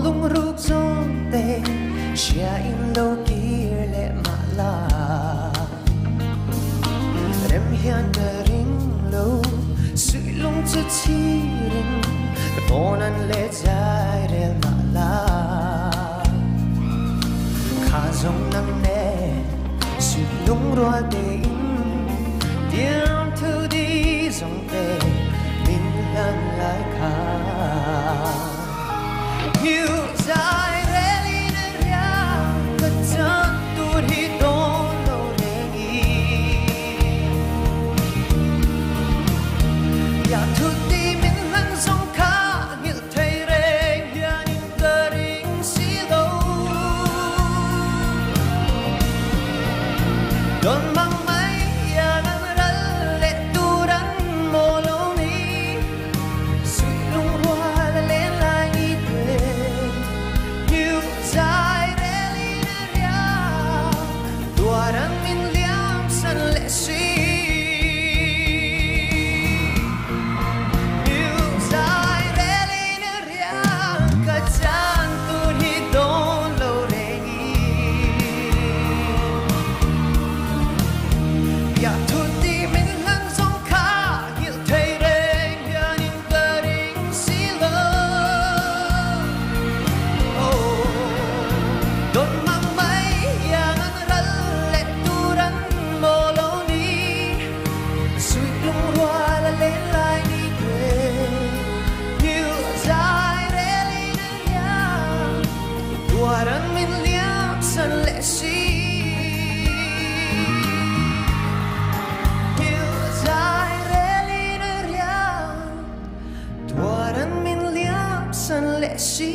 lung ruk zong te chia in lo kir le ma la rem hian ka ring lo sui lung chu chi ring ka ponan le jai rel ma la kha zong nang ne sui lung ro te in tiang thu di zong te min lan lai kha you die really na ya ka chan tu hi don lo re gi ya thu ti min lan song kha ngil thei re hian in ka ring si lo don mang mai ya nan ral le tu ran mo lo ni sui lung rua le lai ni te you die really na ya tuaran min liam san le si you die really na ya ka chan tu hi don lo re gi ya thu ti min lan song kha ngil thei re hian in ka ring si lo don mang mai ya nan ral le tu ran mo lo ni sui lung rua la le lai ni te you die really na ya tuaran min liam san le si you die really na ya tuaran min liam san le si